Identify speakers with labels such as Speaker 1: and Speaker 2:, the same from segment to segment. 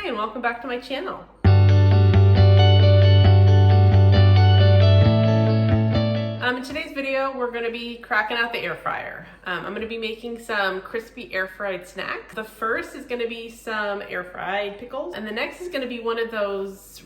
Speaker 1: and welcome back to my channel. In today's video, we're going to be cracking out the air fryer. I'm going to be making some crispy air fried snacks. The first is going to be some air fried pickles, and the next is going to be one of those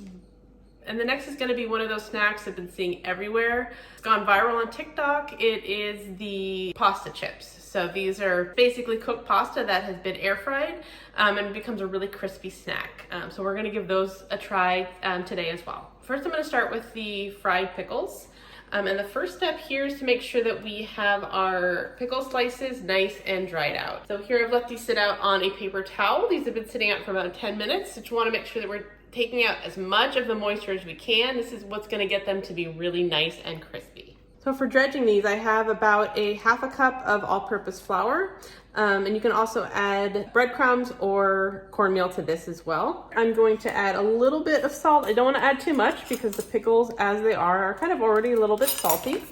Speaker 1: snacks I've been seeing everywhere. It's gone viral on TikTok. It is the pasta chips. So these are basically cooked pasta that has been air fried and it becomes a really crispy snack. So we're gonna give those a try today as well. First, I'm gonna start with the fried pickles. And the first step here is to make sure that we have our pickle slices nice and dried out. So here I've let these sit out on a paper towel. These have been sitting out for about 10 minutes. So you wanna make sure that we're taking out as much of the moisture as we can. This is what's gonna get them to be really nice and crispy. So for dredging these, I have about a half a cup of all-purpose flour. And you can also add breadcrumbs or cornmeal to this as well. I'm going to add a little bit of salt. I don't wanna add too much because the pickles, as they are kind of already a little bit salty.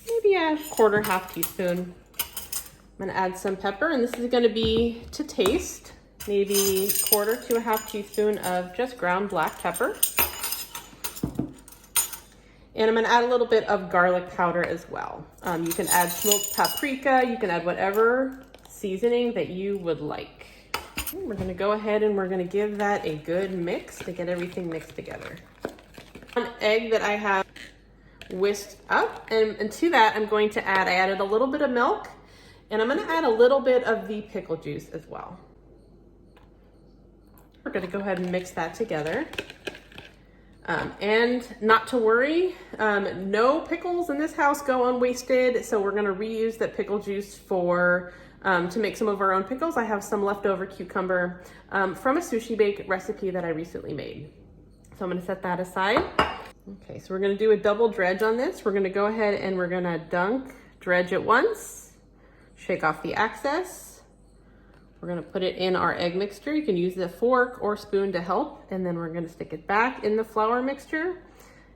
Speaker 1: Maybe a quarter, half teaspoon. I'm gonna add some pepper, and this is gonna be to taste. Maybe quarter to a half teaspoon of just ground black pepper. And I'm gonna add a little bit of garlic powder as well. You can add smoked paprika, you can add whatever seasoning that you would like. We're gonna go ahead and we're gonna give that a good mix to get everything mixed together. One egg that I have whisked up, and to that I'm going to add, I added a little bit of milk, and I'm gonna add a little bit of the pickle juice as well. We're gonna go ahead and mix that together. And not to worry, no pickles in this house go unwasted, so we're gonna reuse that pickle juice to make some of our own pickles. I have some leftover cucumber from a sushi bake recipe that I recently made. So I'm gonna set that aside. Okay, so we're gonna do a double dredge on this. We're gonna go ahead and we're gonna dredge it once, shake off the excess. We're gonna put it in our egg mixture. You can use a fork or spoon to help, and then we're gonna stick it back in the flour mixture.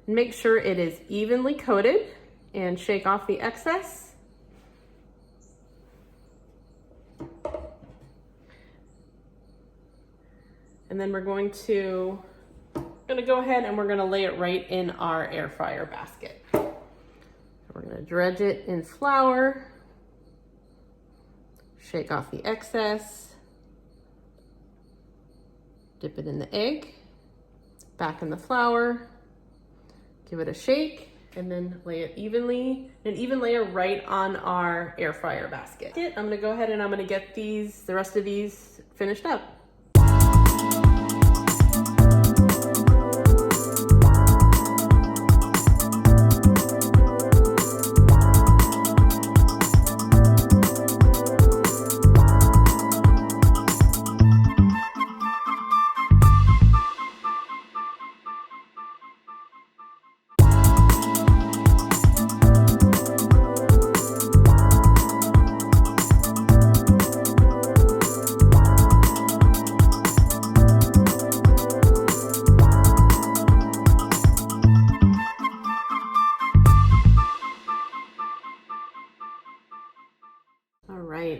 Speaker 1: Make sure it is evenly coated and shake off the excess. And then we're gonna go ahead and we're gonna lay it right in our air fryer basket. We're gonna dredge it in flour. Shake off the excess, dip it in the egg, back in the flour, give it a shake, and then lay it evenly, an even layer right on our air fryer basket. I'm gonna go ahead and I'm gonna get the rest of these finished up.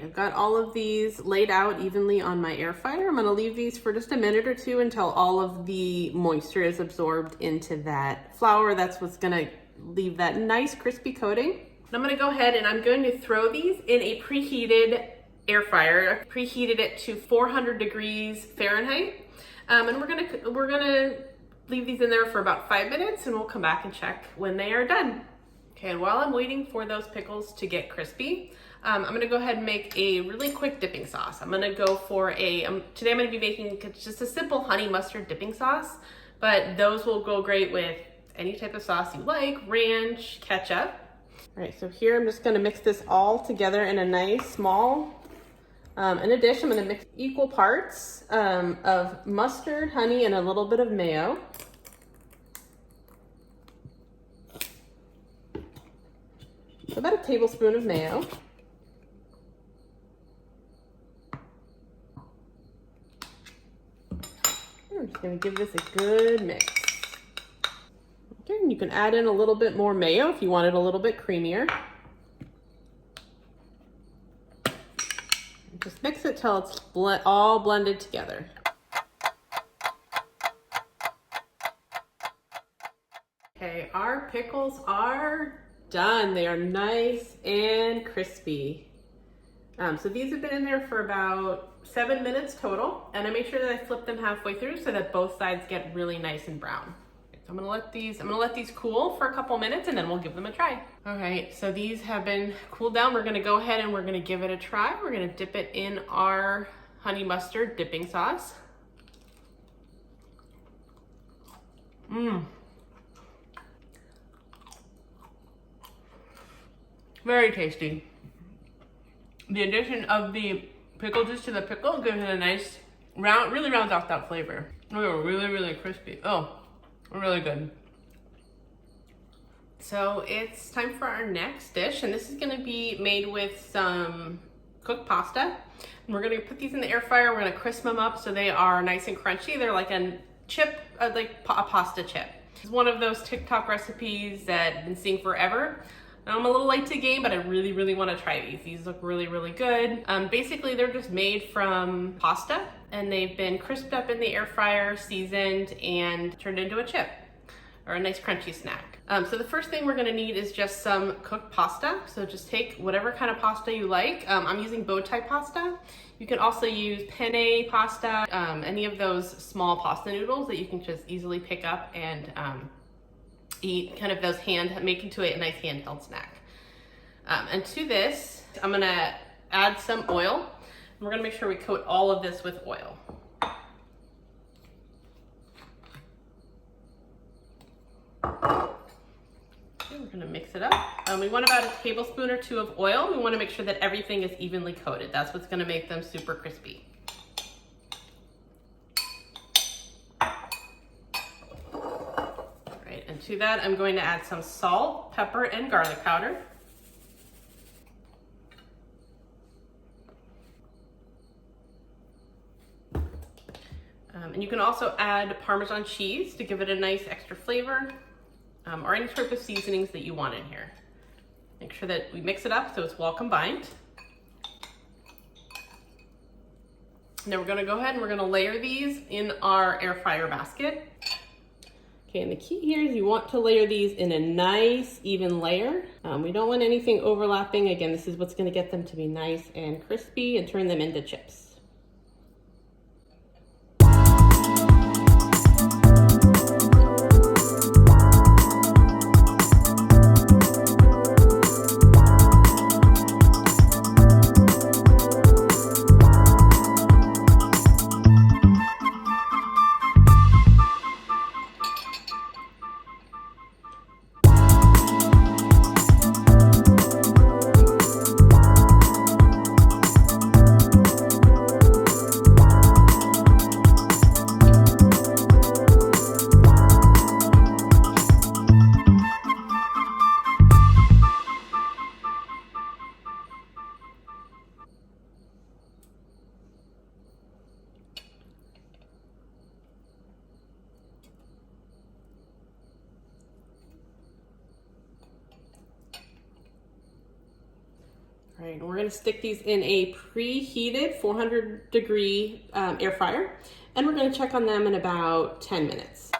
Speaker 1: I've got all of these laid out evenly on my air fryer. I'm gonna leave these for just a minute or two until all of the moisture is absorbed into that flour. That's what's gonna leave that nice crispy coating. I'm gonna go ahead and I'm going to throw these in a preheated air fryer. I preheated it to 400 degrees Fahrenheit. And we're gonna leave these in there for about 5 minutes, and we'll come back and check when they are done. Okay, and while I'm waiting for those pickles to get crispy, I'm gonna go ahead and make a really quick dipping sauce. I'm gonna go for today I'm gonna be making just a simple honey mustard dipping sauce, but those will go great with any type of sauce you like, ranch, ketchup. All right, so here I'm just gonna mix this all together in a nice small, in a dish. I'm gonna mix equal parts of mustard, honey, and a little bit of mayo. So about a tablespoon of mayo. I'm just gonna give this a good mix. Okay, and you can add in a little bit more mayo if you want it a little bit creamier. Just mix it till it's all blended together. Okay, our pickles are done. They are nice and crispy. So these have been in there for about 7 minutes total, and I make sure that I flip them halfway through so that both sides get really nice and brown. So I'm gonna let these cool for a couple minutes, and then we'll give them a try. All right, so these have been cooled down. We're gonna go ahead and we're gonna give it a try. We're gonna dip it in our honey mustard dipping sauce. Very tasty. The addition of the pickle juice to the pickle gives it a nice really rounds out that flavor. Oh, really crispy. Oh, really good. So it's time for our next dish, and this is gonna be made with some cooked pasta. And we're gonna put these in the air fryer. We're gonna crisp them up so they are nice and crunchy. They're like a chip, like a pasta chip. It's one of those TikTok recipes that I've been seeing forever. I'm a little late to the game, but I really want to try these. These look really good. Basically, they're just made from pasta, and they've been crisped up in the air fryer, seasoned, and turned into a chip, or a nice crunchy snack. So the first thing we're gonna need is just some cooked pasta. So just take whatever kind of pasta you like. I'm using bowtie pasta. You can also use penne pasta, any of those small pasta noodles that you can just easily pick up and eat, kind of those make into a nice handheld snack. And to this, I'm gonna add some oil. We're gonna make sure we coat all of this with oil. Okay, we're gonna mix it up. We want about a tablespoon or 2 of oil. We wanna make sure that everything is evenly coated. That's what's gonna make them super crispy. And to that, I'm going to add some salt, pepper, and garlic powder. And you can also add Parmesan cheese to give it a nice extra flavor, or any sort of seasonings that you want in here. Make sure that we mix it up so it's well combined. And then we're gonna go ahead and we're gonna layer these in our air fryer basket. Okay, and the key here is you want to layer these in a nice, even layer. We don't want anything overlapping. Again, this is what's gonna get them to be nice and crispy and turn them into chips. All right, we're gonna stick these in a preheated 400-degree air fryer, and we're gonna check on them in about 10 minutes.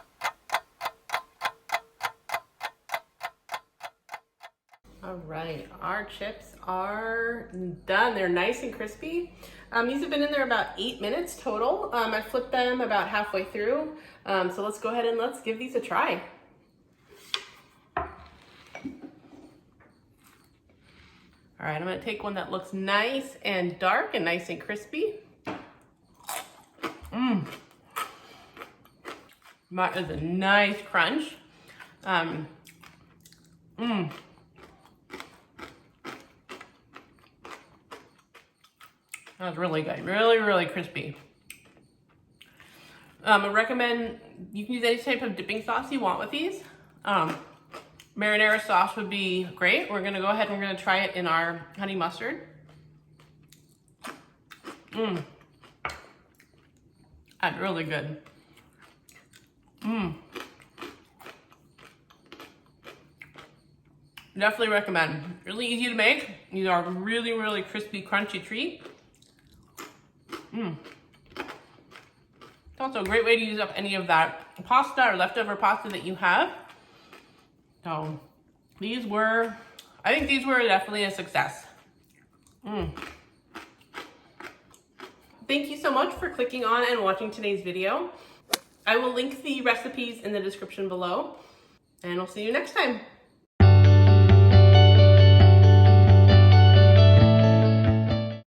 Speaker 1: All right, our chips are done. They're nice and crispy. These have been in there about 8 minutes total. I flipped them about halfway through. So let's go ahead and let's give these a try. All right, I'm gonna take one that looks nice and dark and nice and crispy. That is a nice crunch. That's really good, really crispy. I recommend you can use any type of dipping sauce you want with these. Marinara sauce would be great. We're gonna go ahead and we're gonna try it in our honey mustard. That's really good. Definitely recommend. Really easy to make. These are really crispy, crunchy treat. It's also a great way to use up any of that pasta or leftover pasta that you have. So these were, I think these were definitely a success. Thank you so much for clicking on and watching today's video. I will link the recipes in the description below, and we'll see you next time.